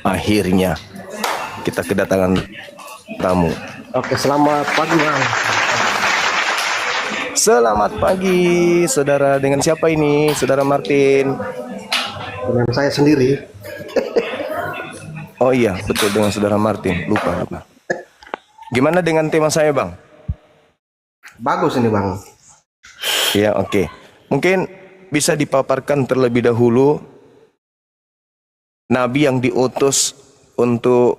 Akhirnya kita kedatangan tamu. Oke, selamat pagi, Bang. Selamat pagi, saudara. Dengan siapa ini, saudara Martin? Dengan saya sendiri. Oh iya, betul, dengan saudara Martin. Lupa. Gimana dengan tema saya, Bang? Bagus ini, Bang. Ya, oke. Mungkin bisa dipaparkan terlebih dahulu Nabi yang diutus untuk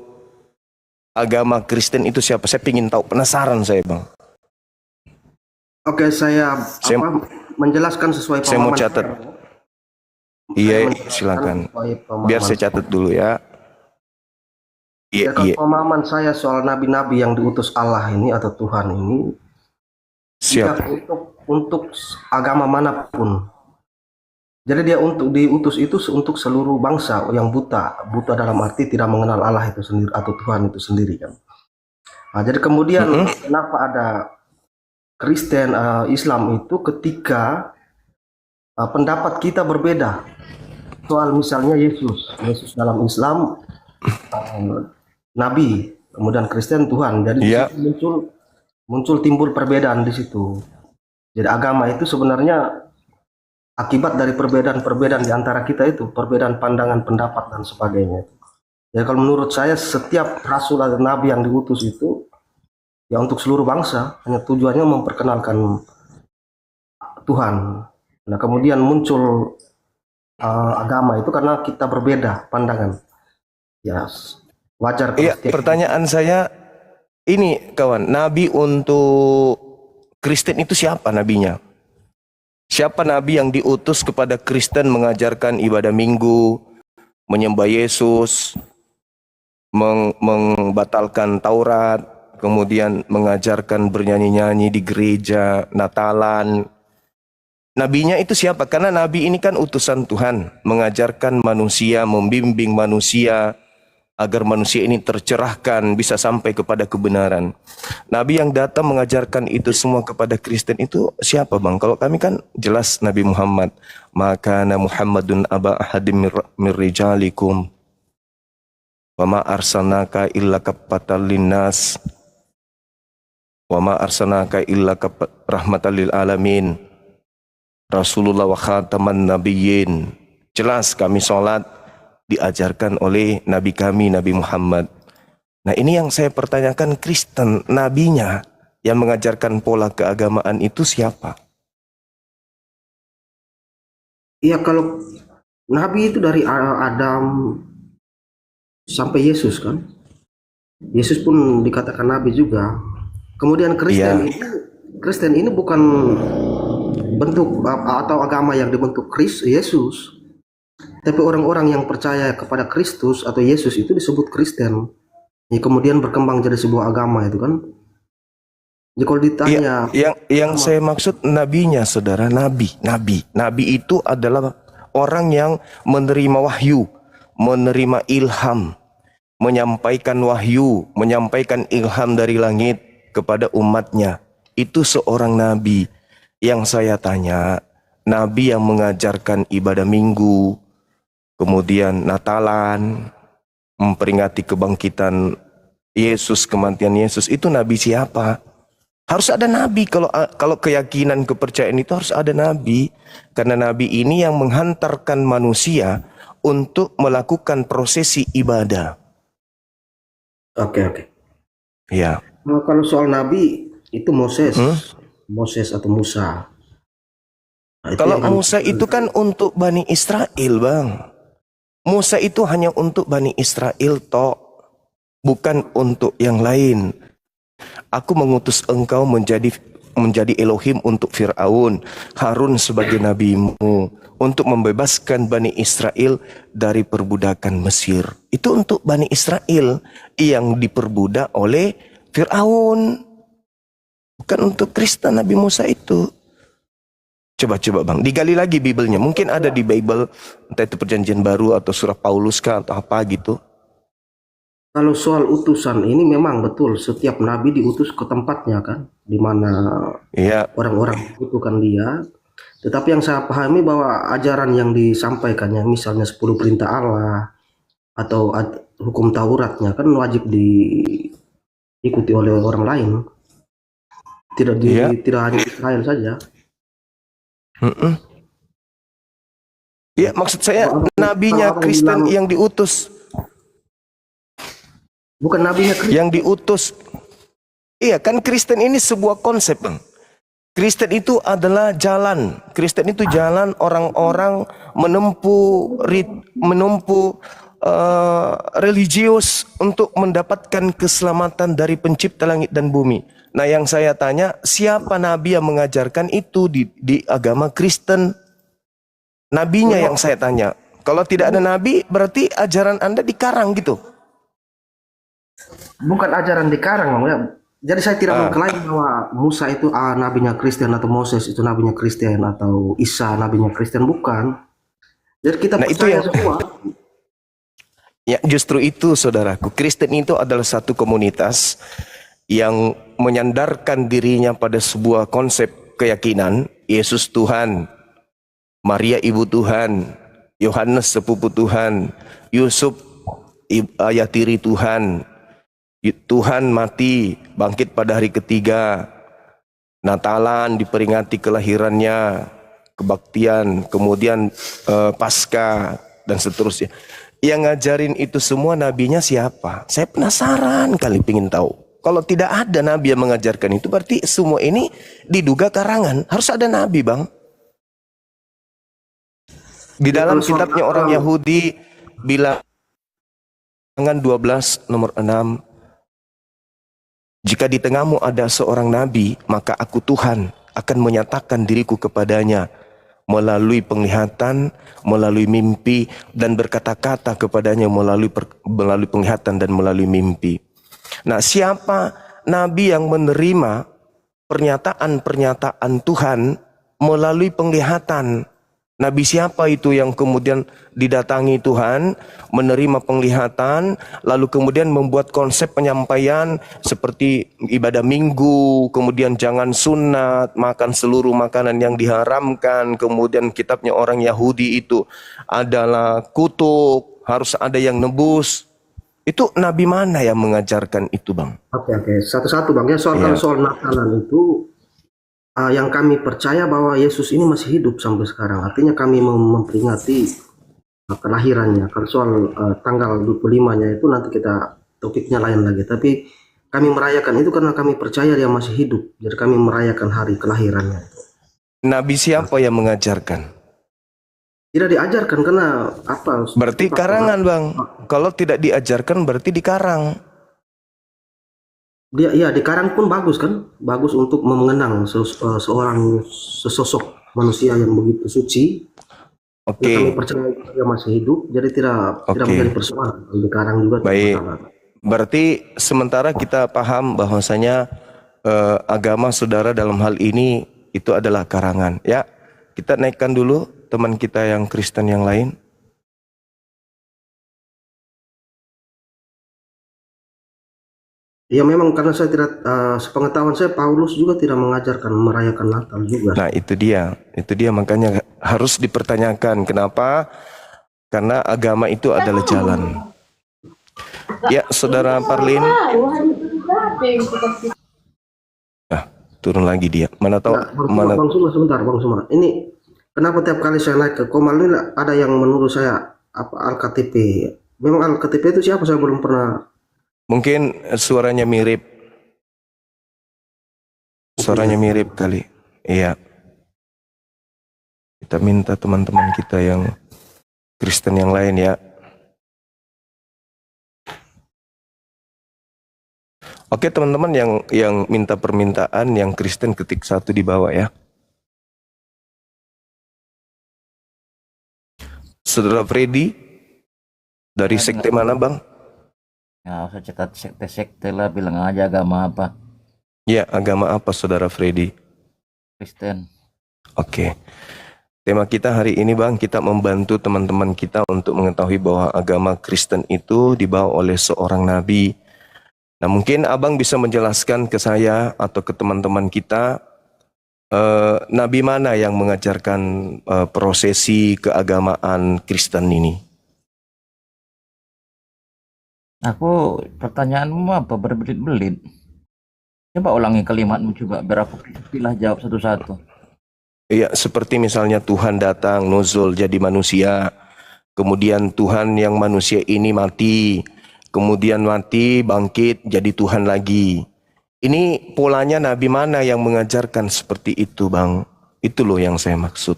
agama Kristen itu siapa? Saya ingin tahu, penasaran saya, Bang. Oke, saya menjelaskan sesuai pemahaman saya mau catat. Iya, silakan. Biar saya catat dulu ya. Iya. Pemahaman saya soal nabi-nabi yang diutus Allah ini atau Tuhan ini, siap, untuk agama manapun. Jadi dia untuk diutus itu untuk seluruh bangsa yang buta dalam arti tidak mengenal Allah itu sendiri atau Tuhan itu sendiri kan. Nah, jadi kemudian kenapa ada Kristen, Islam itu ketika pendapat kita berbeda soal misalnya Yesus dalam Islam Nabi, kemudian Kristen Tuhan. Jadi muncul timbul perbedaan di situ. Jadi agama itu sebenarnya akibat dari perbedaan di antara kita itu, perbedaan pandangan, pendapat dan sebagainya. Jadi kalau menurut saya setiap rasul atau nabi yang diutus itu ya untuk seluruh bangsa, hanya tujuannya memperkenalkan Tuhan. Nah, kemudian muncul agama itu karena kita berbeda pandangan. Ya, wajar. Iya, pertanyaan saya ini, kawan, nabi untuk Kristen itu siapa nabinya? Siapa nabi yang diutus kepada Kristen mengajarkan ibadah minggu, menyembah Yesus, membatalkan Taurat, kemudian mengajarkan bernyanyi-nyanyi di gereja, Natalan. Nabinya itu siapa? Karena nabi ini kan utusan Tuhan, mengajarkan manusia, membimbing manusia agar manusia ini tercerahkan, bisa sampai kepada kebenaran. Nabi yang datang mengajarkan itu semua kepada Kristen itu siapa, Bang? Kalau kami kan jelas Nabi Muhammad. Maka Muhammadun aba ahadim mir rijalikum wa ma arsalnaka illa kaffatan linnas wa ma arsalnaka illa rahmatan lil alamin. Rasulullah wa khataman nabiyyin. Jelas kami sholat diajarkan oleh Nabi kami, Nabi Muhammad. Nah, ini yang saya pertanyakan, Kristen, nabinya yang mengajarkan pola keagamaan itu siapa? Iya, kalau nabi itu dari Adam sampai Yesus kan. Yesus pun dikatakan nabi juga. Kemudian Kristen ini bukan bentuk atau agama yang dibentuk Yesus. Tapi orang-orang yang percaya kepada Kristus atau Yesus itu disebut Kristen. Ya, kemudian berkembang jadi sebuah agama itu kan. Jadi kalau ditanya, yang saya maksud nabinya, saudara, nabi itu adalah orang yang menerima wahyu, menerima ilham, menyampaikan wahyu, menyampaikan ilham dari langit kepada umatnya. Itu seorang nabi. Yang saya tanya, nabi yang mengajarkan ibadah minggu, kemudian Natalan, memperingati kebangkitan Yesus, kematian Yesus, itu nabi siapa? Harus ada nabi. Kalau keyakinan, kepercayaan itu harus ada nabi. Karena nabi ini yang menghantarkan manusia untuk melakukan prosesi ibadah. Oke. Ya. Nah, kalau soal nabi itu Moses atau Musa. Nah, kalau Musa itu kan untuk Bani Israel, Bang. Musa itu hanya untuk Bani Israel toh, bukan untuk yang lain. Aku mengutus engkau menjadi Elohim untuk Fir'aun, Harun sebagai nabimu, untuk membebaskan Bani Israel dari perbudakan Mesir. Itu untuk Bani Israel yang diperbudak oleh Fir'aun, bukan untuk Kristen. Nabi Musa itu. Coba Bang, digali lagi Biblenya. Mungkin ada di Bible, entah itu Perjanjian Baru atau surah Paulus kah atau apa gitu. Kalau soal utusan ini memang betul, setiap nabi diutus ke tempatnya kan, di mana orang-orang membutuhkan dia. Tetapi yang saya pahami bahwa ajaran yang disampaikannya, misalnya 10 perintah Allah, atau hukum Tauratnya kan wajib diikuti oleh orang lain, Iya. tidak hanya Israel saja. Mm-mm. Iya, maksud saya Kalau nabinya abang bilang Kristen yang diutus, bukan nabinya Kristus, yang diutus. Iya, kan Kristen ini sebuah konsep, Bang. Kristen itu adalah jalan. Kristen itu jalan orang-orang menempuh religius untuk mendapatkan keselamatan dari pencipta langit dan bumi. Nah, yang saya tanya, siapa nabi yang mengajarkan itu di agama Kristen? Nabinya yang saya tanya. Kalau tidak ada nabi, berarti ajaran Anda dikarang gitu. bukan ajaran dikarang, Bang, ya. Jadi saya tidak mengklaim bahwa Musa itu nabinya Kristen atau Moses itu nabinya Kristen atau Isa nabinya Kristen, bukan. Jadi kita Nah, itu percaya yang semua. ya justru itu saudaraku. Kristen itu adalah satu komunitas yang menyandarkan dirinya pada sebuah konsep keyakinan Yesus Tuhan, Maria ibu Tuhan, Yohanes sepupu Tuhan, Yusuf ayah tiri Tuhan, Tuhan mati, bangkit pada hari ketiga, Natalan diperingati kelahirannya, kebaktian, kemudian Paskah dan seterusnya. Yang ngajarin itu semua nabinya siapa? Saya penasaran kali pingin tahu. Kalau tidak ada nabi yang mengajarkan itu, berarti semua ini diduga karangan. Harus ada nabi, Bang. Di Ya, dalam kalau soal kitabnya orang Yahudi, Bilangan 12 nomor 6, jika di tengahmu ada seorang nabi, maka aku Tuhan akan menyatakan diriku kepadanya melalui penglihatan, melalui mimpi, dan berkata-kata kepadanya melalui penglihatan dan melalui mimpi. Nah, siapa nabi yang menerima pernyataan-pernyataan Tuhan melalui penglihatan? Nabi siapa itu yang kemudian didatangi Tuhan, menerima penglihatan, lalu kemudian membuat konsep penyampaian seperti ibadah minggu, kemudian jangan sunat, makan seluruh makanan yang diharamkan, kemudian kitabnya orang Yahudi itu adalah kutuk, harus ada yang nebus. Itu nabi mana yang mengajarkan itu, Bang? Oke, satu-satu, Bang. Ya, kalau Ya. soal Natalan itu yang kami percaya bahwa Yesus ini masih hidup sampai sekarang. Artinya kami memperingati kelahirannya. Kalau soal tanggal 25-nya itu nanti kita topiknya lain lagi. Tapi kami merayakan itu karena kami percaya dia masih hidup. Jadi kami merayakan hari kelahirannya. Nabi siapa yang mengajarkan? Tidak diajarkan karena apa? Berarti karangan, Bang. Kalau tidak diajarkan berarti dikarang. Dia ya dikarang pun bagus kan? Bagus untuk mengenang seorang sesosok manusia yang begitu suci. Oke. Kami percaya dia masih hidup, jadi tidak menjadi persoalan. Dikarang juga tidak Baik. masalah. Berarti sementara kita paham bahwasanya agama saudara dalam hal ini itu adalah karangan. Ya, kita naikkan dulu teman kita yang Kristen yang lain. Ya memang karena saya tidak, sepengetahuan saya Paulus juga tidak mengajarkan merayakan Natal juga. Nah, itu dia makanya harus dipertanyakan kenapa? Karena agama itu adalah jalan. Ya, Saudara Parlin. Turun lagi dia. Mana tahu Bang Suma, sebentar Bang Suma. Ini kenapa tiap kali saya naik ke Komal ini ada yang menurut saya Al-KTP. Memang Al-KTP itu siapa, saya belum pernah. Mungkin suaranya mirip. Suaranya mirip kali. Iya. Kita minta teman-teman kita yang Kristen yang lain ya. Oke teman-teman yang minta permintaan yang Kristen ketik 1 di bawah ya. Saudara Freddy dari sekte mana, Bang? Ya, usah cekat sekte-sekte lah, bilang aja agama apa. Ya, agama apa Saudara Freddy? Kristen. Oke. Tema kita hari ini, Bang, kita membantu teman-teman kita untuk mengetahui bahwa agama Kristen itu dibawa oleh seorang nabi. Nah, mungkin Abang bisa menjelaskan ke saya atau ke teman-teman kita nabi mana yang mengajarkan prosesi keagamaan Kristen ini? Aku pertanyaanmu apa berbelit-belit? Coba ulangi kalimatmu juga biar aku pilih jawab satu-satu. Iya, seperti misalnya Tuhan datang, nuzul jadi manusia. Kemudian Tuhan yang manusia ini mati. Kemudian mati, bangkit, jadi Tuhan lagi. Ini polanya Nabi mana yang mengajarkan seperti itu, Bang? Itu loh yang saya maksud.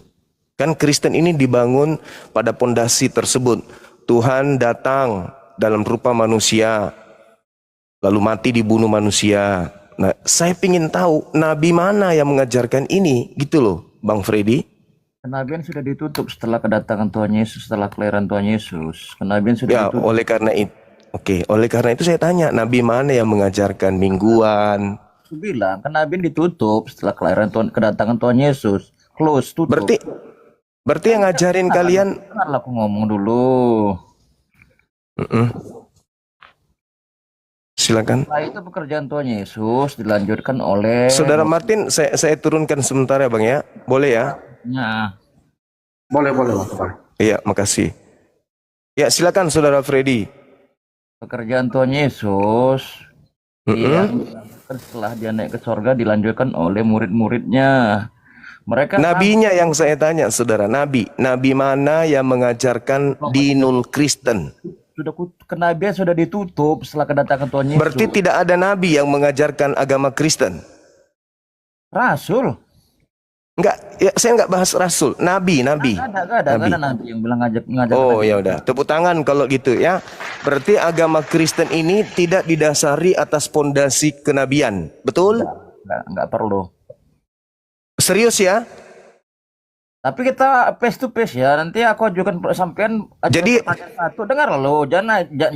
Kan Kristen ini dibangun pada pondasi tersebut. Tuhan datang dalam rupa manusia, lalu mati dibunuh manusia. Nah, saya ingin tahu Nabi mana yang mengajarkan ini, gitu loh, Bang Freddy. Kenabian sudah ditutup setelah kedatangan Tuhan Yesus, setelah kelahiran Tuhan Yesus. Kenabian sudah Ya, ditutup. oleh karena itu saya tanya, Nabi mana yang mengajarkan mingguan? Aku bilang kenabian ditutup setelah kelahiran Tuhan, kedatangan Tuhan Yesus. Close, tutup. Berarti yang ngajarin kalian, Dengarlah aku ngomong dulu. silakan. Setelah itu pekerjaan Tuhan Yesus dilanjutkan oleh Saudara Martin, saya turunkan sebentar ya Bang ya. Boleh ya? Nah, Boleh, Mas. Boleh. Iya, makasih. Ya, silakan Saudara Freddy. pekerjaan Tuhan Yesus yang setelah dia naik ke sorga dilanjutkan oleh murid-muridnya. Mereka Nabinya yang saya tanya, Saudara. Nabi mana yang mengajarkan dinul Kristen? kenabian sudah ditutup setelah kedatangan Tuhan Yesus. Berarti tidak ada nabi yang mengajarkan agama Kristen. Rasul. Enggak, ya, saya enggak bahas rasul, nabi. Enggak ada nabi yang bilang ngajak. Oh ya udah, tepuk tangan kalau gitu ya. Berarti agama Kristen ini tidak didasari atas pondasi kenabian, betul? Enggak perlu. Serius ya? Tapi kita face to face ya. Nanti aku ajukan sampean Jadi pertanyaan satu. Dengar lo,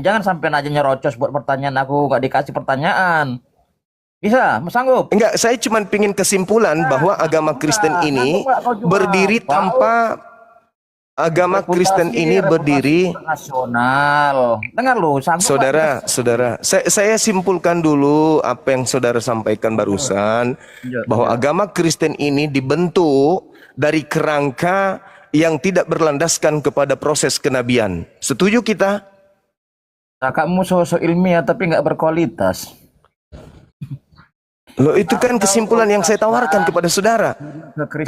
jangan sampean aja nyerocos buat pertanyaan aku nggak dikasih pertanyaan. Bisa, sanggup? enggak, saya cuma pingin kesimpulan bahwa agama Kristen ini berdiri tanpa nasional. Dengar lo, sanggup? Saudara, saya simpulkan dulu apa yang saudara sampaikan barusan, bahwa agama Kristen ini dibentuk dari kerangka yang tidak berlandaskan kepada proses kenabian. Setuju kita? Kakakmu sosok ilmiah tapi nggak berkualitas. Loh, itu kan kesimpulan yang saya tawarkan kepada saudara.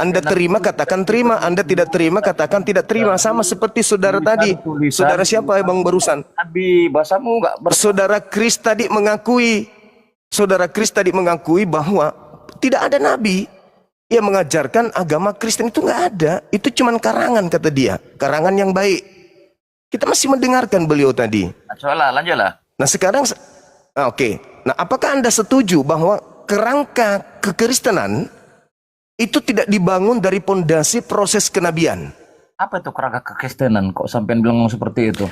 Anda terima, katakan terima. Anda tidak terima, katakan tidak terima. Sama seperti saudara tadi. Saudara siapa ya Bang barusan? Nabi, bahasamu nggak Saudara Kris tadi mengakui bahwa tidak ada nabi yang mengajarkan agama Kristen, itu nggak ada. Itu cuma karangan, kata dia, karangan yang baik. Kita masih mendengarkan beliau tadi. Lanjutlah. Nah sekarang, oke. Nah, apakah Anda setuju bahwa kerangka kekristenan itu tidak dibangun dari pondasi proses kenabian? Apa itu kerangka kekristenan? Kok sampean bilang seperti itu?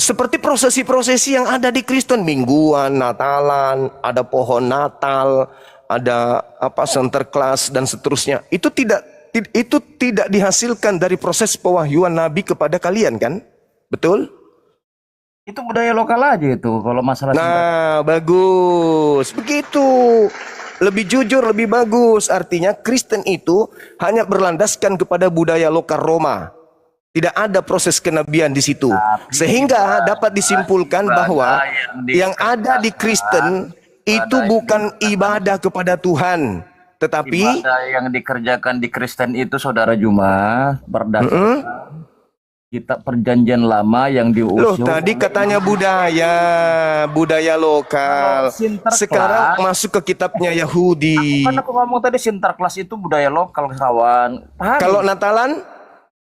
Seperti prosesi-prosesi yang ada di Kristen, mingguan, Natalan, ada pohon Natal, ada Sinterklas dan seterusnya. Itu tidak dihasilkan dari proses pewahyuan Nabi kepada kalian kan? Betul? Itu budaya lokal aja itu kalau masalah. Nah, bagus. Begitu. Lebih jujur, lebih bagus. Artinya Kristen itu hanya berlandaskan kepada budaya lokal Roma. Tidak ada proses kenabian di situ. Sehingga dapat disimpulkan bahwa yang ada di Kristen itu bukan ibadah kepada Tuhan, tetapi ibadah yang dikerjakan di Kristen itu, Saudara Juma, berdasarkan kitab Perjanjian Lama yang diusung. Loh, tadi katanya budaya lokal. Sekarang masuk ke kitabnya Yahudi. Kan aku ngomong tadi Sinterklas itu budaya lokal, kawan. Paham? Kalau Natalan?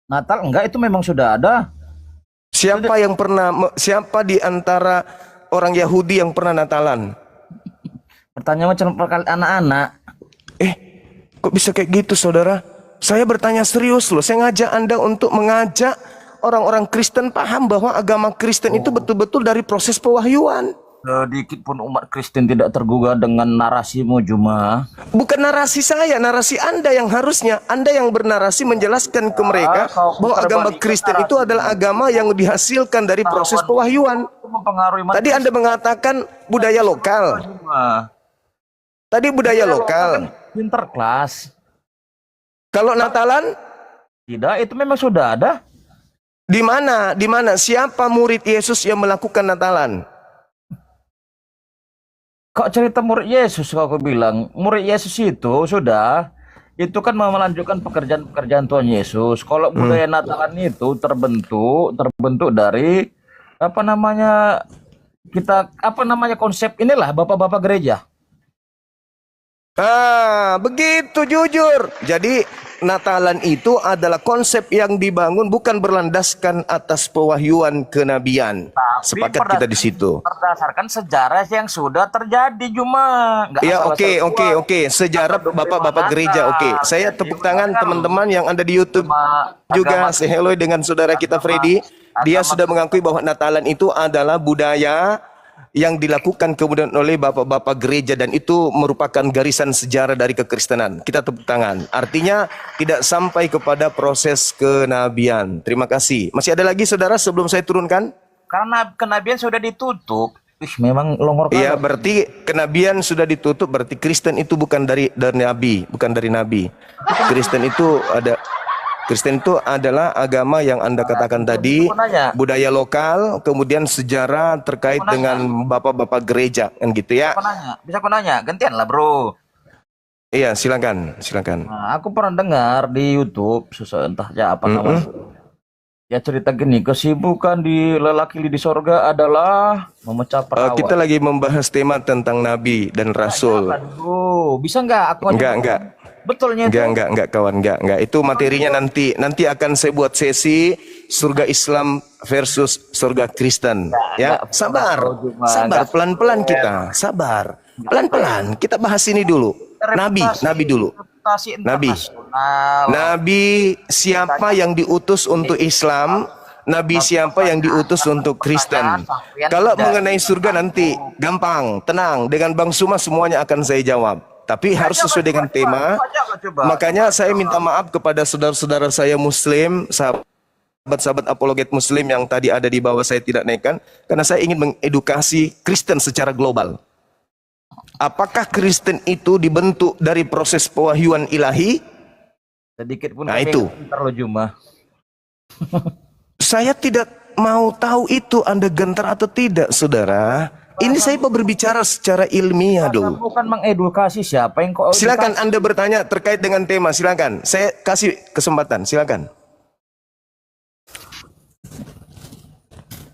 Natal enggak, itu memang sudah ada. Siapa di antara orang Yahudi yang pernah Natalan? Pertanyaan macam anak-anak. Kok bisa kayak gitu, saudara? Saya bertanya serius loh. Saya ngajak Anda untuk mengajak orang-orang Kristen paham bahwa agama Kristen itu betul-betul dari proses pewahyuan. Sedikit pun umat Kristen tidak tergugah dengan narasimu, Juma. Bukan narasi saya, narasi Anda yang harusnya. Anda yang bernarasi menjelaskan ke mereka bahwa agama Kristen itu adalah agama yang dihasilkan dari proses pewahyuan. Tadi Anda mengatakan budaya lokal. Tadi budaya lokal. Sinterklas. Kalau Natalan? Tidak, itu memang sudah ada. Di mana? Di mana? Siapa murid Yesus yang melakukan Natalan? Kok cerita murid Yesus kok aku bilang? Murid Yesus itu kan mau melanjutkan pekerjaan-pekerjaan Tuhan Yesus. Kalau budaya Natalan itu terbentuk dari apa namanya konsep inilah bapak-bapak gereja. Begitu jujur. Jadi Natalan itu adalah konsep yang dibangun bukan berlandaskan atas pewahyuan kenabian. Sepakat kita di situ. Berdasarkan sejarah yang sudah terjadi cuma. Ya, oke. Sejarah bapak-bapak gereja, oke. Saya tepuk tangan teman-teman yang ada di YouTube juga. Say hello dengan saudara kita Freddy. Dia sudah mengakui bahwa Natalan itu adalah budaya yang dilakukan kemudian oleh bapak-bapak gereja dan itu merupakan garisan sejarah dari kekristenan. Kita tepuk tangan. Artinya tidak sampai kepada proses kenabian. Terima kasih. Masih ada lagi saudara sebelum saya turunkan? Karena kenabian sudah ditutup. Memang longor kali. Iya, berarti kenabian sudah ditutup, berarti Kristen itu bukan dari nabi, bukan dari nabi. Kristen itu adalah agama yang Anda katakan tadi, budaya lokal, kemudian sejarah terkait dengan bapak-bapak gereja, kan gitu ya. Bisa aku nanya? Gantian lah bro. Iya, silakan. Nah, aku pernah dengar di YouTube, entah ya apa namanya. Ya cerita gini, kesibukan di lelaki di sorga adalah memecah perawat. Kita lagi membahas tema tentang nabi dan rasul. Bisa nggak aku? Enggak. Betulnya itu? Enggak kawan, enggak. Itu materinya nanti akan saya buat sesi surga Islam versus surga Kristen. Ya, sabar, pelan-pelan kita, sabar, pelan-pelan. Kita bahas ini dulu. Nabi dulu. Nabi siapa yang diutus untuk Islam? Nabi siapa yang diutus untuk Kristen? Kalau mengenai surga nanti gampang, tenang. Dengan Bang Suma semuanya akan saya jawab. Tapi harus sesuai dengan tema. Makanya saya minta maaf kepada saudara-saudara saya Muslim, sahabat-sahabat apologet Muslim yang tadi ada di bawah saya tidak naikkan, karena saya ingin mengedukasi Kristen secara global. Apakah Kristen itu dibentuk dari proses pewahyuan ilahi? Sedikit pun. Nah itu. Saya tidak mau tahu itu Anda gentar atau tidak, saudara. Ini saya berbicara secara ilmiah dulu. Bukan mengedukasi siapa yang kok. Silakan Anda bertanya terkait dengan tema. Silakan. Saya kasih kesempatan. Silakan.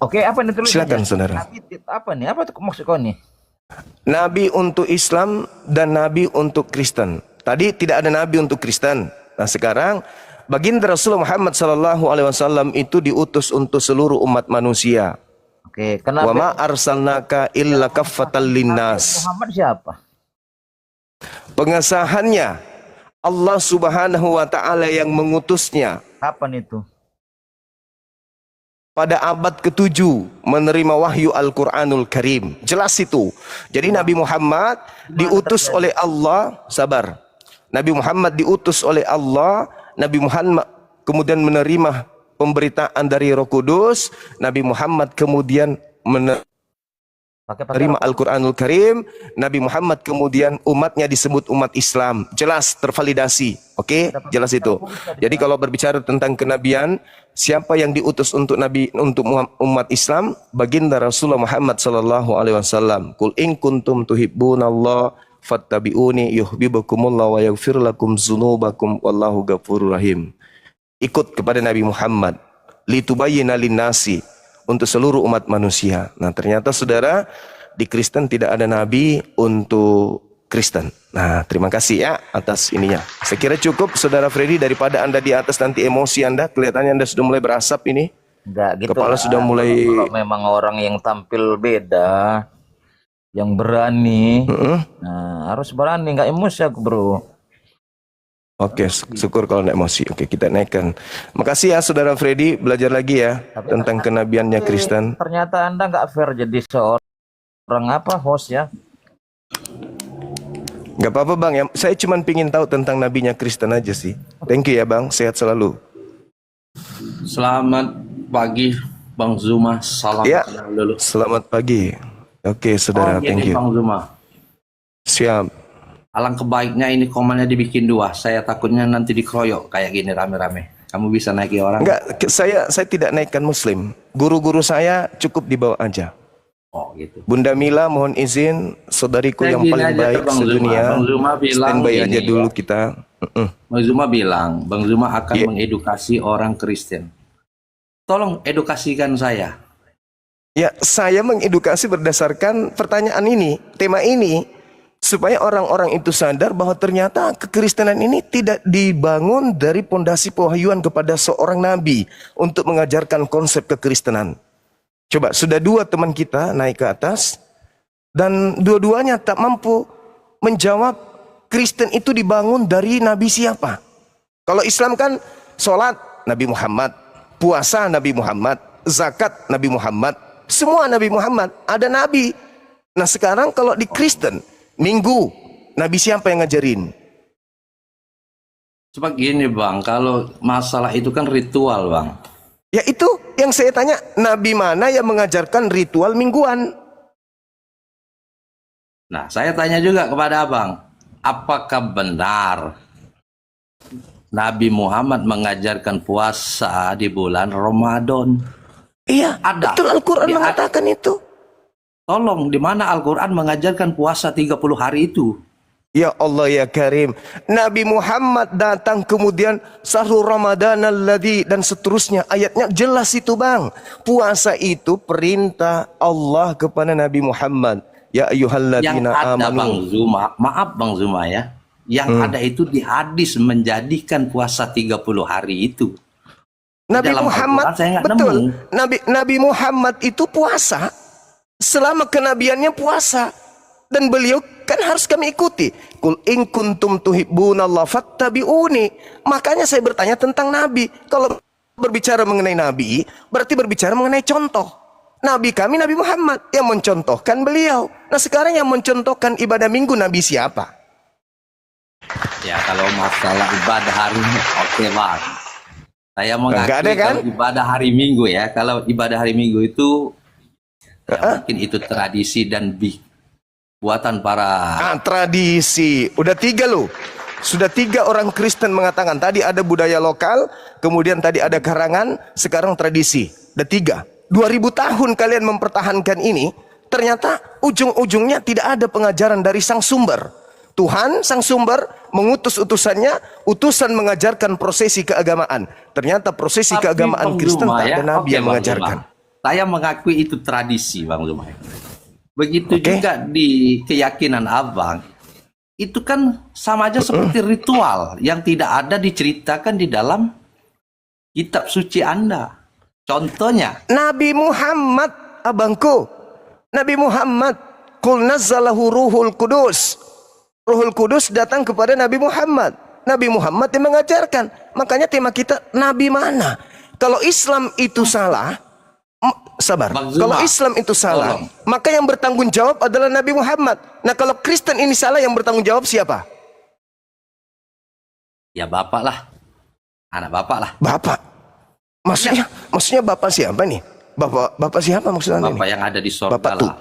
Oke, apa ini tulisnya? Silakan, saudara. Apa nih? Apa itu maksud kau nih? Nabi untuk Islam dan nabi untuk Kristen. Tadi tidak ada nabi untuk Kristen. Nah, sekarang baginda Rasulullah Muhammad SAW itu diutus untuk seluruh umat manusia. Oke, kenapa? Wa ma arsalnaka illa kaffatan linnas. Muhammad siapa? Pengesahannya Allah Subhanahu wa taala yang mengutusnya. Kapan itu? Pada abad ke-7 menerima wahyu Al-Qur'anul Karim. Jelas itu. Jadi Nabi Muhammad diutus oleh Allah, sabar. Nabi Muhammad diutus oleh Allah, Nabi Muhammad kemudian menerima pemberitaan dari Roh Kudus, Nabi Muhammad kemudian menerima Al-Quranul Karim, Nabi Muhammad kemudian umatnya disebut umat Islam. Jelas, tervalidasi. Oke, jelas itu. Jadi kalau berbicara tentang kenabian, siapa yang diutus untuk nabi untuk umat Islam? Baginda Rasulullah Muhammad SAW. Qul in kuntum tuhibbunallah fattabi'uni yuhibbukumullah wa yaghfir lakum dzunubakum wallahu ghafurur rahim. Ikut kepada Nabi Muhammad litubayyina linnasi, untuk seluruh umat manusia. Nah, ternyata saudara, di Kristen tidak ada nabi untuk Kristen. Nah, terima kasih ya atas ininya. Saya kira cukup saudara Freddy, daripada Anda di atas nanti emosi Anda, kelihatannya Anda sudah mulai berasap ini. Enggak gitu. Kepala sudah mulai. Kalau memang orang yang tampil beda, yang berani, nah harus berani, nggak emosi aku bro. Oke, syukur kalau tidak emosi. Oke, kita naikkan. Makasih ya saudara Freddy, belajar lagi ya tentang kenabiannya Kristen. Ternyata Anda nggak fair jadi seorang host ya. Gak apa-apa bang, ya, saya cuma pingin tahu tentang nabinya Kristen aja sih. Thank you ya bang, sehat selalu. Selamat pagi Bang Zuma, salam ya, dulu. Selamat pagi. Oke saudara, thank you. Bang Zuma. Siap. Alangkah baiknya ini komannya dibikin 2. Saya takutnya nanti dikeroyok kayak gini rame-rame. Kamu bisa naiki orang? Enggak, saya tidak naikkan Muslim. Guru-guru saya cukup dibawa aja. Oh gitu. Bunda Mila, mohon izin, saudariku Saya yang gini paling aja baik ke Bang sedunia. Zuma. Bang Zuma bilang Standby gini, aja dulu ya. kita. Bang Zuma bilang, Bang Zuma akan Iya. mengedukasi orang Kristen. Tolong edukasikan saya. Ya, saya mengedukasi berdasarkan pertanyaan ini, tema ini, supaya orang-orang itu sadar bahwa ternyata kekristenan ini tidak dibangun dari pondasi pewahyuan kepada seorang nabi untuk mengajarkan konsep kekristenan. Coba, sudah 2 teman kita naik ke atas, dan dua-duanya tak mampu menjawab Kristen itu dibangun dari nabi siapa. Kalau Islam kan sholat Nabi Muhammad, puasa Nabi Muhammad, zakat Nabi Muhammad, semua Nabi Muhammad, ada nabi. Nah sekarang kalau di Kristen, Minggu, nabi siapa yang ngajarin? Sebab gini Bang, kalau masalah itu kan ritual Bang. Ya itu yang saya tanya, nabi mana yang mengajarkan ritual mingguan? Nah, saya tanya juga kepada Abang, apakah benar Nabi Muhammad mengajarkan puasa di bulan Ramadan? Iya, Ada. betul Al-Quran Ya, mengatakan itu. Tolong, di mana Al-Quran mengajarkan puasa 30 hari itu? Ya Allah ya Karim, Nabi Muhammad datang kemudian Syahrul Ramadan alladzi dan seterusnya, ayatnya jelas itu Bang. Puasa itu perintah Allah kepada Nabi Muhammad. Ya Yang ayyuhalladzina ada Bang amanu. Zuma, maaf Bang Zuma ya, yang ada itu di hadis menjadikan puasa 30 hari itu. Nabi Dalam Muhammad Al-Quran saya nggak betul. nemu. Nabi Muhammad itu puasa selama kenabiannya puasa, dan beliau kan harus kami ikuti. Kul in kuntum tuhibbunallah fattabi'uni. Makanya saya bertanya tentang nabi. Kalau berbicara mengenai nabi, berarti berbicara mengenai contoh. Nabi kami Nabi Muhammad yang mencontohkan beliau. Nah sekarang yang mencontohkan ibadah minggu nabi siapa? Ya kalau masalah ibadah hari oke Bang. Saya mengakui Nggak ada, kan? kalau ibadah hari Minggu ya, kalau ibadah hari Minggu itu ya mungkin itu tradisi dan buatan para Tradisi. Udah 3 loh. Sudah 3 orang Kristen mengatakan. Tadi ada budaya lokal, kemudian tadi ada karangan, sekarang tradisi. Udah 3. 2000 tahun kalian mempertahankan ini, ternyata ujung-ujungnya tidak ada pengajaran dari sang sumber. Tuhan sang sumber mengutus utusannya, utusan mengajarkan prosesi keagamaan. Ternyata prosesi Tapi keagamaan Bang Kristen Zuma tak ada nabi Oke, yang Bang mengajarkan. Zuma. Saya mengakui itu tradisi Bang Zuma. Begitu Oke. juga di keyakinan Abang. Itu kan sama aja seperti ritual yang tidak ada diceritakan di dalam kitab suci Anda. Contohnya, Nabi Muhammad, abangku, Nabi Muhammad, qul nazzalahu ruhul kudus. Ruhul Kudus datang kepada Nabi Muhammad. Nabi Muhammad yang mengajarkan. Makanya tema kita, Nabi mana? Kalau Islam itu salah, sabar. Bang Zuma, Kalau Islam itu salah, tolong. maka yang bertanggung jawab adalah Nabi Muhammad. Nah kalau Kristen ini salah, yang bertanggung jawab siapa? ya Bapak lah. Anak Bapak lah. Bapak. Maksudnya Bapak siapa nih? Bapak siapa maksudnya Bapak ini? yang ada di sorga Bapak lah. tuh.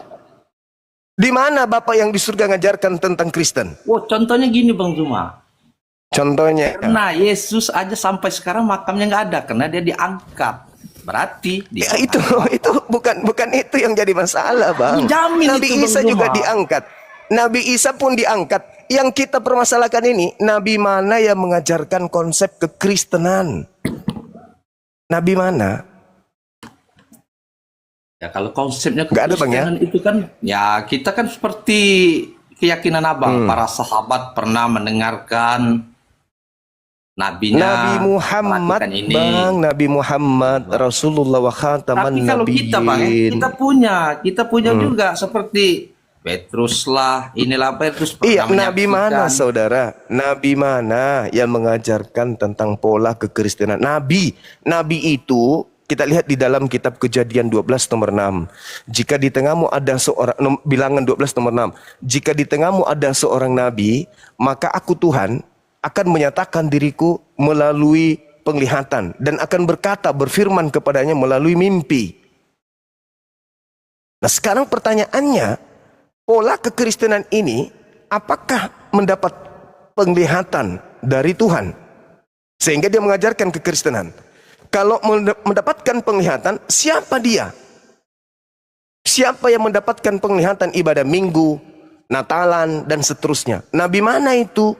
Di mana Bapak yang di surga ngajarkan tentang Kristen? Oh, contohnya gini Bang Zuma. Contohnya. Nah, Yesus aja sampai sekarang makamnya nggak ada karena dia diangkat. Berarti Ya, itu bukan itu yang jadi masalah, Bang. Dijamin Nabi itu, Bang Isa juga Zuma. diangkat. Nabi Isa pun diangkat. Yang kita permasalahkan ini, nabi mana yang mengajarkan konsep kekristenan? Nabi mana? Ya kalau konsepnya Nggak ada, Bang, ya? kekristenan itu kan ya kita kan seperti keyakinan Abang, para sahabat pernah mendengarkan nabinya Nabi Muhammad, melakukan ini. Bang, Nabi Muhammad, Rasulullah wa khataman Tapi kalau kita Bang, ya, nabiyyin. kita punya juga seperti Petrus lah, inilah Petrus Iya, pernah Nabi mana menyaksikan. saudara? Nabi mana yang mengajarkan tentang pola kekristenan? Nabi itu kita lihat di dalam kitab Kejadian 12 nomor 6. Jika di tengahmu ada seorang, bilangan 12 nomor 6. Jika di tengahmu ada seorang nabi, maka aku Tuhan akan menyatakan diriku melalui penglihatan dan akan berfirman kepadanya melalui mimpi. Nah sekarang pertanyaannya, pola kekristenan ini apakah mendapat penglihatan dari Tuhan? Sehingga dia mengajarkan kekristenan. Kalau mendapatkan penglihatan, siapa dia? Siapa yang mendapatkan penglihatan ibadah minggu, Natalan, dan seterusnya? Nabi mana itu?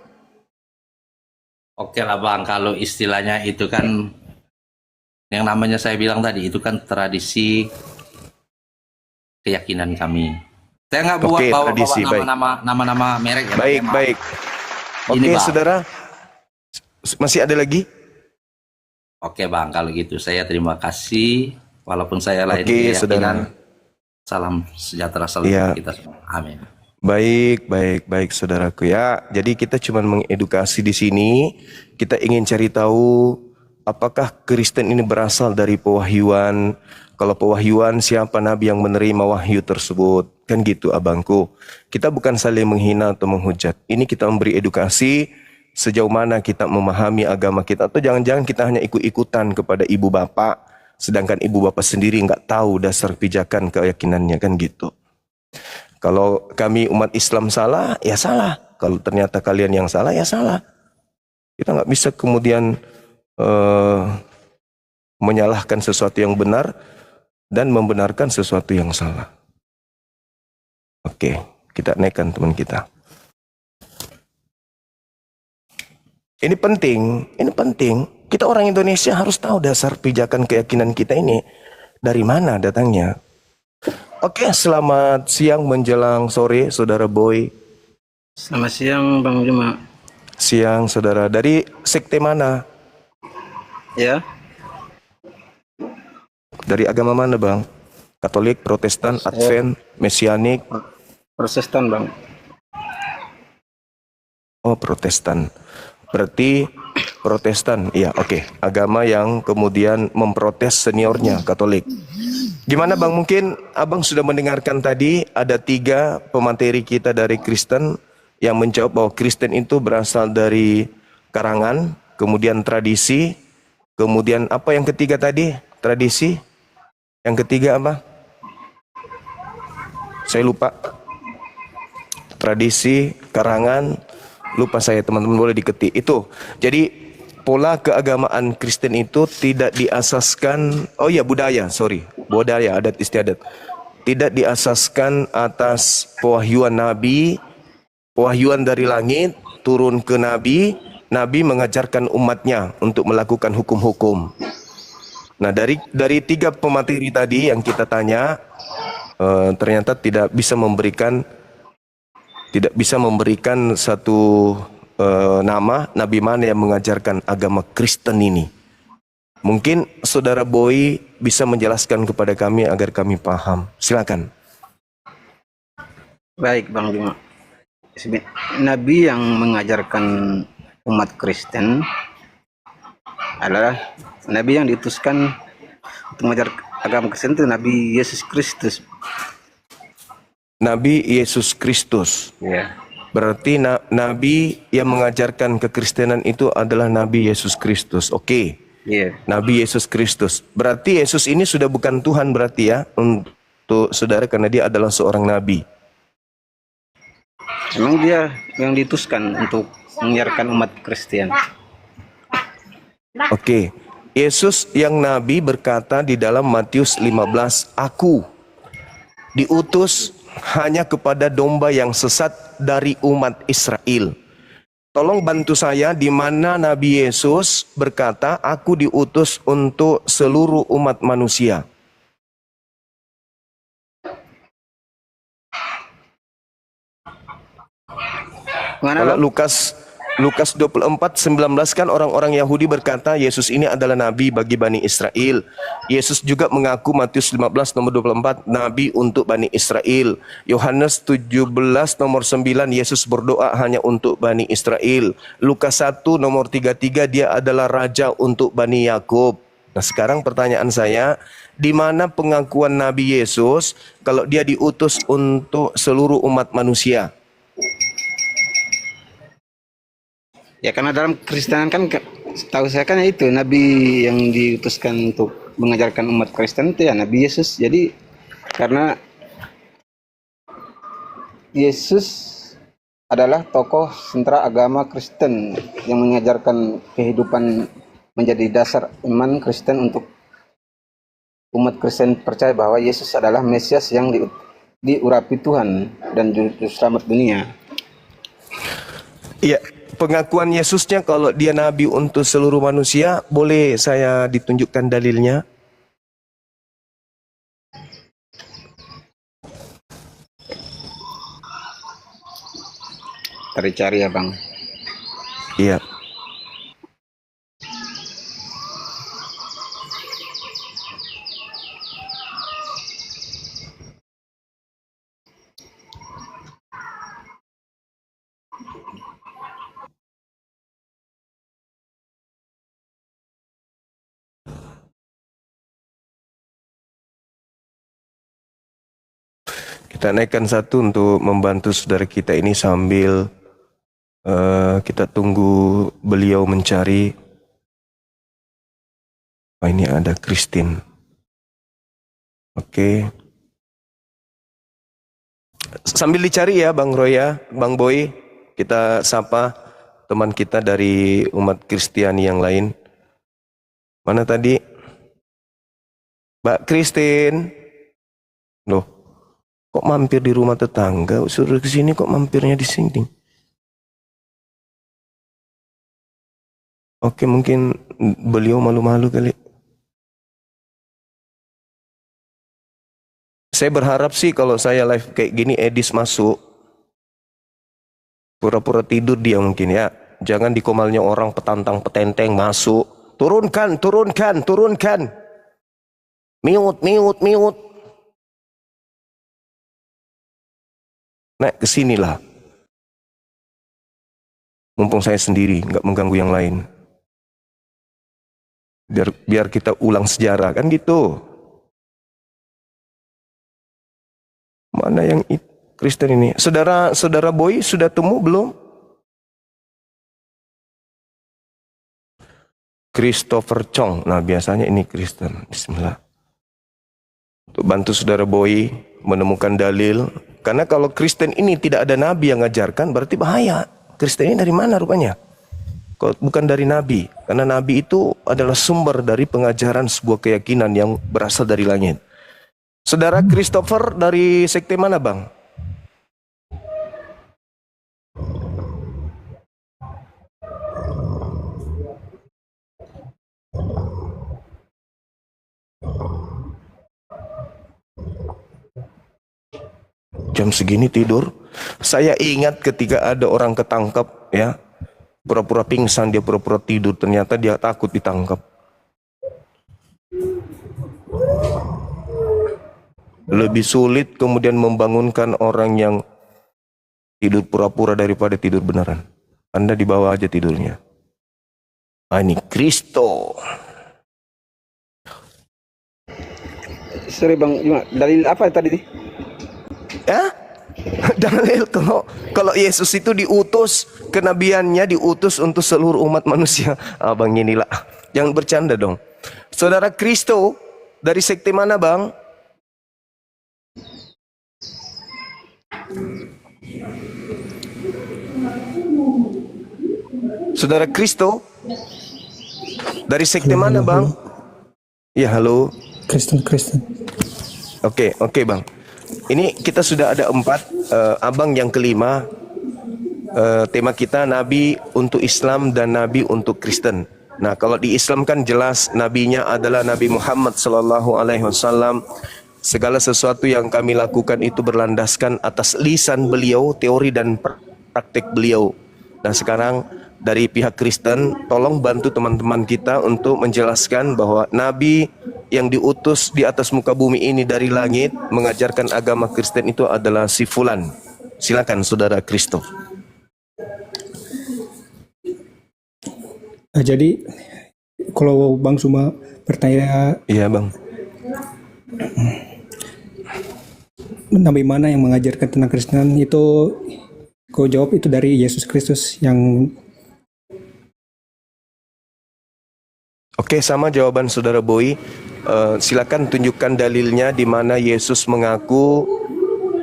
Oke lah Bang, kalau istilahnya itu kan yang namanya saya bilang tadi, itu kan tradisi keyakinan kami. Saya nggak buat Oke, bawa tradisi, baik. nama-nama merek ya. Bang. Baik, Maaf. baik. Ini, Oke, Bang. saudara. Masih ada lagi? Oke Bang, kalau gitu saya terima kasih. Walaupun saya lain Oke, keyakinan, saudara. salam sejahtera selalu Iya. untuk kita semua. Amin. Baik, baik, baik, saudaraku ya. Jadi kita cuma mengedukasi di sini. Kita ingin cari tahu apakah Kristen ini berasal dari pewahyuan. Kalau pewahyuan, siapa nabi yang menerima wahyu tersebut? Kan gitu, abangku. Kita bukan saling menghina atau menghujat. Ini kita memberi edukasi sejauh mana kita memahami agama kita. Atau jangan-jangan kita hanya ikut-ikutan kepada ibu bapak, sedangkan ibu bapak sendiri nggak tahu dasar pijakan keyakinannya, kan gitu. Kalau kami umat Islam salah, ya salah. Kalau ternyata kalian yang salah, ya salah. Kita nggak bisa kemudian menyalahkan sesuatu yang benar dan membenarkan sesuatu yang salah. Oke, kita naikkan teman kita. Ini penting. Kita orang Indonesia harus tahu dasar pijakan keyakinan kita ini dari mana datangnya. Oke, selamat siang menjelang sore, saudara Boy. Selamat siang Bang Juma. Siang, saudara. Dari sekte mana? Ya, Dari agama mana, Bang? Katolik, Protestan, Advent, Mesianik? Protestan Bang. Oh, Protestan. Berarti Protestan, iya, oke. Agama yang kemudian memprotes seniornya, Katolik. Gimana Bang, mungkin Abang sudah mendengarkan tadi ada 3 pemateri kita dari Kristen yang menjawab bahwa Kristen itu berasal dari karangan, kemudian tradisi, kemudian apa yang ketiga tadi? Tradisi. Yang ketiga apa? Saya lupa. Tradisi, karangan, lupa saya, teman-teman boleh diketik. Itu. Jadi pola keagamaan Kristen itu tidak diasaskan, oh ya budaya, budaya, adat istiadat. Tidak diasaskan atas pewahyuan Nabi, pewahyuan dari langit, turun ke Nabi, Nabi mengajarkan umatnya untuk melakukan hukum-hukum. Nah dari 3 pemateri tadi yang kita tanya, ternyata tidak bisa memberikan satu nama nabi mana yang mengajarkan agama Kristen ini. Mungkin saudara Boy bisa menjelaskan kepada kami agar kami paham. Silakan. Baik Bang Juma. Nabi yang mengajarkan umat Kristen adalah Nabi yang diutuskan untuk mengajar agama Kristen itu Nabi Yesus Kristus. Nabi Yesus Kristus. Ya. Berarti Nabi yang mengajarkan kekristenan itu adalah Nabi Yesus Kristus. Oke. Iya. Nabi Yesus Kristus. Berarti Yesus ini sudah bukan Tuhan berarti ya untuk saudara, karena dia adalah seorang nabi. Memang dia yang diutuskan untuk mengajarkan umat Kristen. Oke. Yesus yang nabi berkata di dalam Matius 15, "Aku diutus hanya kepada domba yang sesat dari umat Israel." Tolong bantu saya di mana Nabi Yesus berkata, "Aku diutus untuk seluruh umat manusia." Mana Kalau Lukas 24:19 kan orang-orang Yahudi berkata Yesus ini adalah nabi bagi Bani Israel. Yesus juga mengaku Matius 15 nomor 24 nabi untuk Bani Israel. Yohanes 17 nomor 9 Yesus berdoa hanya untuk Bani Israel. Lukas 1 nomor 33 dia adalah raja untuk Bani Yakub. Nah sekarang pertanyaan saya, di mana pengakuan Nabi Yesus kalau dia diutus untuk seluruh umat manusia? Ya karena dalam Kristenan kan tahu saya kan itu Nabi yang diutuskan untuk mengajarkan umat Kristen itu ya Nabi Yesus. Jadi karena Yesus adalah tokoh sentra agama Kristen yang mengajarkan kehidupan menjadi dasar iman Kristen untuk umat Kristen percaya bahwa Yesus adalah Mesias yang diurapi Tuhan dan juru selamat dunia. Iya, pengakuan Yesusnya kalau dia nabi untuk seluruh manusia, boleh saya ditunjukkan dalilnya? Cari-cari ya Bang. Iya. Kita naikkan satu untuk membantu saudara kita ini sambil kita tunggu beliau mencari. Oh, ini ada Christine. Oke. Sambil dicari ya Bang Roy ya, Bang Boy. Kita sapa teman kita dari umat Kristiani yang lain. Mana tadi? Mbak Christine. Loh, kok mampir di rumah tetangga? Suruh ke sini kok mampirnya di sini? Oke, mungkin beliau malu-malu kali. Saya berharap sih kalau saya live kayak gini Edis masuk. Pura-pura tidur dia mungkin ya. Jangan di komalnya orang petantang petenteng masuk. Turunkan, turunkan, turunkan. Mute, mute, mute. Naik kesinilah. Mumpung saya sendiri, nggak mengganggu yang lain. Biar kita ulang sejarah kan gitu. Mana yang Kristen ini? Saudara Boy sudah temu belum? Christopher Chong. Nah, biasanya ini Kristen. Bismillah. Untuk bantu saudara Boy menemukan dalil. Karena kalau Kristen ini tidak ada nabi yang ngajarkan, berarti bahaya. Kristen ini dari mana rupanya? Kalau bukan dari nabi. Karena nabi itu adalah sumber dari pengajaran sebuah keyakinan yang berasal dari langit. Saudara Christopher dari sekte mana Bang? Jam segini tidur. Saya ingat ketika ada orang ketangkap ya, pura-pura pingsan, dia pura-pura tidur, ternyata dia takut ditangkap. Lebih sulit kemudian membangunkan orang yang tidur pura-pura daripada tidur beneran. Anda dibawa aja tidurnya. Ah, ini Kristo. Sorry Bang, dalil apa tadi nih? Ya? Dalil kalau Yesus itu diutus, kenabiannya diutus untuk seluruh umat manusia. Abang inilah. Jangan bercanda dong. Saudara Kristo dari sekte mana Bang? Saudara Kristo dari sekte mana Bang? Ya halo. Kristen. Oke Bang. Ini kita sudah ada 4, Abang yang kelima. Tema kita Nabi untuk Islam dan Nabi untuk Kristen. Nah kalau di Islam kan jelas nabinya adalah Nabi Muhammad SAW. Segala sesuatu yang kami lakukan itu berlandaskan atas lisan beliau, teori dan praktek beliau. Nah sekarang dari pihak Kristen, tolong bantu teman-teman kita untuk menjelaskan bahwa Nabi yang diutus di atas muka bumi ini dari langit mengajarkan agama Kristen itu adalah si Fulan. Silakan Saudara Kristo. Nah, jadi kalau Bang Suma bertanya, Iya Bang. nabi mana yang mengajarkan tentang Kristen, itu kau jawab itu dari Yesus Kristus yang Oke, sama jawaban Saudara Boy. Silakan tunjukkan dalilnya di mana Yesus mengaku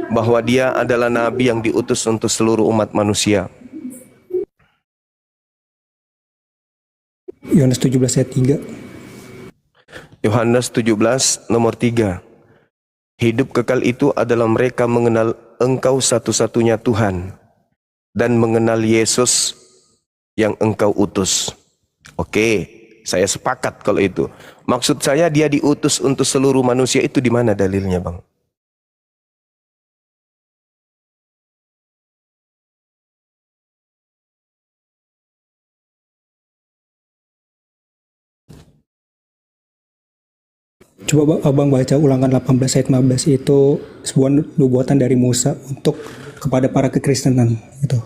bahwa dia adalah nabi yang diutus untuk seluruh umat manusia? Yohanes 17 ayat 3. Yohanes 17 nomor 3. Hidup kekal itu adalah mereka mengenal Engkau satu-satunya Tuhan dan mengenal Yesus yang Engkau utus. Oke, saya sepakat kalau itu. Maksud saya dia diutus untuk seluruh manusia, itu di mana dalilnya, Bang? Coba Abang baca Ulangan 18 ayat 15, itu sebuah nubuatan dari Musa untuk kepada para kekristenan itu.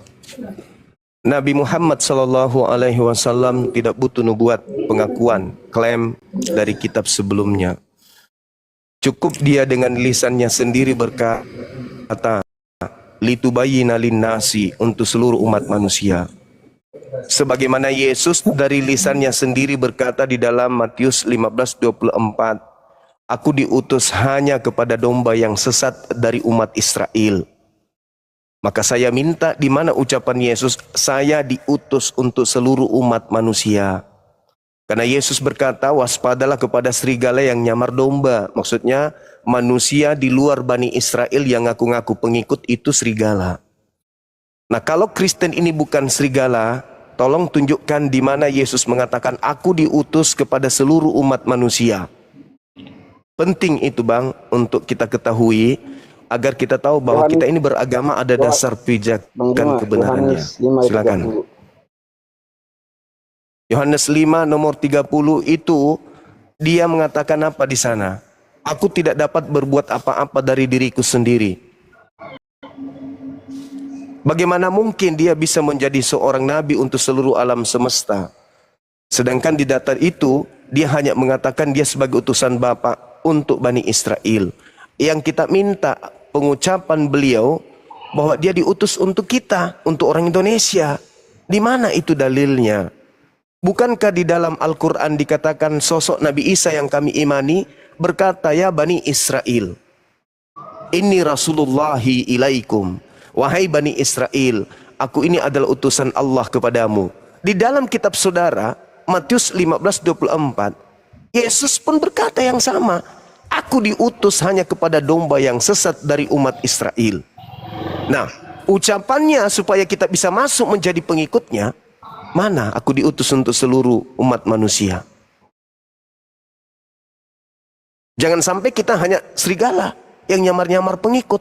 Nabi Muhammad sallallahu alaihi wasallam tidak butuh nubuat, pengakuan, klaim dari kitab sebelumnya. Cukup dia dengan lisannya sendiri berkata, litubayyina linnasi, untuk seluruh umat manusia. Sebagaimana Yesus dari lisannya sendiri berkata di dalam Matius 15:24, Aku diutus hanya kepada domba yang sesat dari umat Israel. Maka saya minta, di mana ucapan Yesus, saya diutus untuk seluruh umat manusia. Karena Yesus berkata, waspadalah kepada serigala yang nyamar domba. Maksudnya manusia di luar Bani Israel yang ngaku-ngaku pengikut itu serigala. Nah, kalau Kristen ini bukan serigala, tolong tunjukkan di mana Yesus mengatakan, aku diutus kepada seluruh umat manusia. Penting itu, Bang, untuk kita ketahui, agar kita tahu bahwa kita ini beragama ada dasar pijakan kebenarannya. Silakan. Yohanes 5 nomor 30 itu dia mengatakan apa di sana? Aku tidak dapat berbuat apa-apa dari diriku sendiri. Bagaimana mungkin dia bisa menjadi seorang nabi untuk seluruh alam semesta? Sedangkan di data itu dia hanya mengatakan dia sebagai utusan Bapa untuk Bani Israel. Yang kita minta pengucapan beliau bahwa dia diutus untuk kita, untuk orang Indonesia. Di mana itu dalilnya? Bukankah di dalam Al-Quran dikatakan sosok Nabi Isa yang kami imani berkata, ya Bani Israel, Inni Rasulullahi ilaikum. Wahai Bani Israel, aku ini adalah utusan Allah kepadamu. Di dalam kitab saudara, Matius 15:24, Yesus pun berkata yang sama. Aku diutus hanya kepada domba yang sesat dari umat Israel. Nah, ucapannya supaya kita bisa masuk menjadi pengikutnya, mana aku diutus untuk seluruh umat manusia. Jangan sampai kita hanya serigala yang nyamar-nyamar pengikut.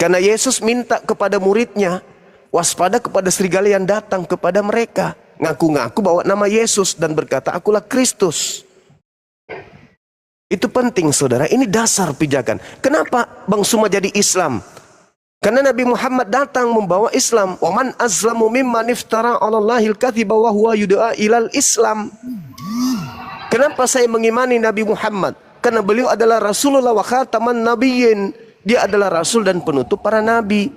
Karena Yesus minta kepada muridnya, waspada kepada serigala yang datang kepada mereka. Ngaku-ngaku bawa nama Yesus dan berkata, akulah Kristus. Itu penting, saudara. Ini dasar pijakan. Kenapa Bang Suma jadi Islam? Karena Nabi Muhammad datang membawa Islam. Waman azlamu mimman iftara 'alallahil kadziba wa huwa yud'a ilal Islam. Kenapa saya mengimani Nabi Muhammad? Karena beliau adalah Rasulullah wa khataman nabiyyin. Dia adalah rasul dan penutup para nabi.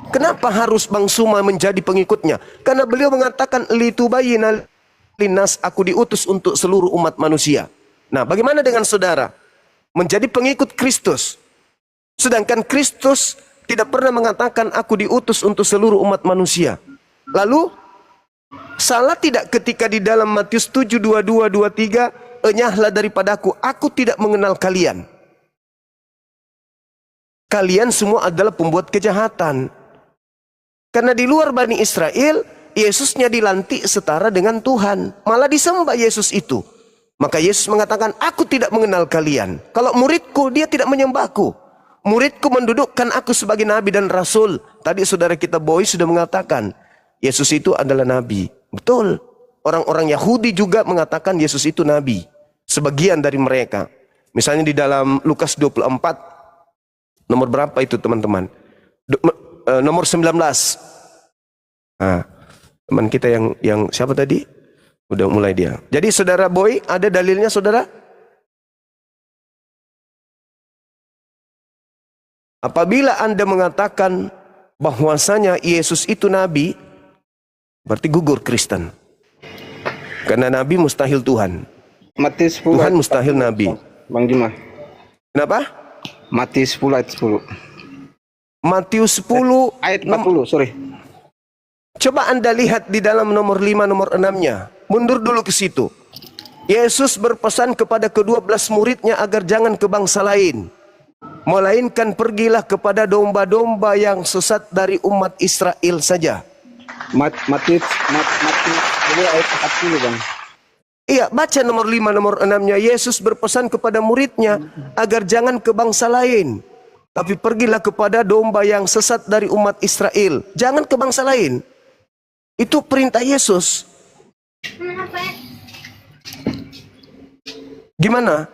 Kenapa harus Bang Suma menjadi pengikutnya? Karena beliau mengatakan litubayyina linnas, aku diutus untuk seluruh umat manusia. Nah, bagaimana dengan saudara? Menjadi pengikut Kristus. Sedangkan Kristus tidak pernah mengatakan aku diutus untuk seluruh umat manusia. Lalu, salah tidak ketika di dalam Matius 7:22-23, enyahlah daripadaku, aku tidak mengenal kalian. Kalian semua adalah pembuat kejahatan. Karena di luar Bani Israel, Yesusnya dilantik setara dengan Tuhan. Malah disembah Yesus itu. Maka Yesus mengatakan, aku tidak mengenal kalian. Kalau muridku, dia tidak menyembahku. Muridku mendudukkan aku sebagai nabi dan rasul. Tadi saudara kita Boy sudah mengatakan, Yesus itu adalah nabi. Betul. Orang-orang Yahudi juga mengatakan Yesus itu nabi. Sebagian dari mereka. Misalnya di dalam Lukas 24, nomor berapa itu teman-teman? Nomor 19. Nah, teman kita yang siapa tadi? Udah mulai dia. Jadi saudara Boy, ada dalilnya saudara? Apabila Anda mengatakan bahwasanya Yesus itu nabi, berarti gugur Kristen. Karena nabi mustahil Tuhan. Matius 10 Tuhan mustahil nabi. Bang Juma. Kenapa? Matius 10 ayat 10. Matius 10 Ayat 40, sorry. Coba Anda lihat di dalam nomor 5, nomor 6-nya. Mundur dulu ke situ. Yesus berpesan kepada ke-12 muridnya agar jangan ke bangsa lain, melainkan pergilah kepada domba-domba yang sesat dari umat Israel saja. Matius 10 ayat 40, Bang. Iya, baca nomor 5, nomor 6-nya. Yesus berpesan kepada muridnya agar jangan ke bangsa lain, tapi pergilah kepada domba yang sesat dari umat Israel. Jangan ke bangsa lain. Itu perintah Yesus. Gimana?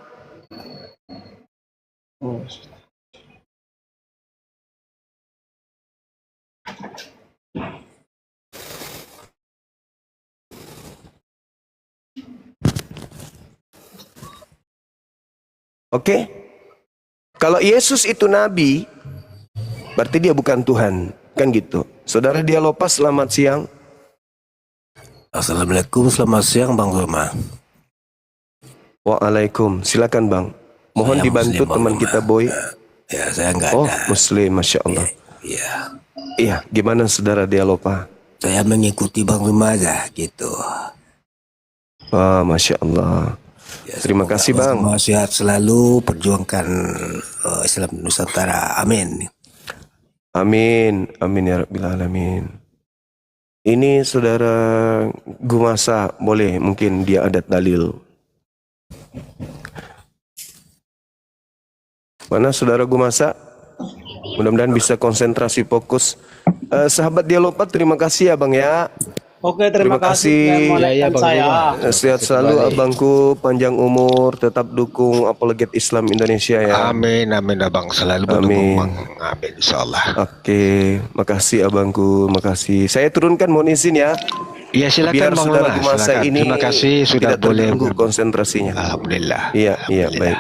Oke? Kalau Yesus itu nabi, berarti dia bukan Tuhan. Kan gitu. Saudara Dialopas, selamat siang. Assalamualaikum, selamat siang Bang Roma. Waalaikum, silakan Bang. Mohon Saya dibantu Muslim, Bang teman Roma. kita Boy. Ya, saya nggak Oh, ada. Muslim, Masya Allah. Iya, Iya, gimana saudara Dialopa? saya mengikuti Bang Roma aja gitu. Wah, Masya Allah. Ya, Terima semoga kasih, Bang Bang. Roma sehat selalu, perjuangkan Islam Nusantara. Amin. Amin, amin ya Rabbil Alamin. Ini saudara Gumasa, boleh mungkin dia ada dalil. Mana saudara Gumasa? Mudah-mudahan bisa konsentrasi fokus. Sahabat Dialopat, terima kasih ya Bang ya. Oke, terima kasih. kasih. Saya. Sehat selalu abangku, panjang umur, tetap dukung apologet Islam Indonesia ya. Amin, amin abang, selalu Amin. mendukung Bang. Amin, insyaallah. Oke, makasih abangku, makasih. Saya turunkan, mohon izin ya. Iya silakan Biar Bang saudara Roma, Gumasa silakan. ini Terima kasih sudah tidak boleh. terganggu konsentrasinya. Alhamdulillah. Iya, iya, Alhamdulillah. baik.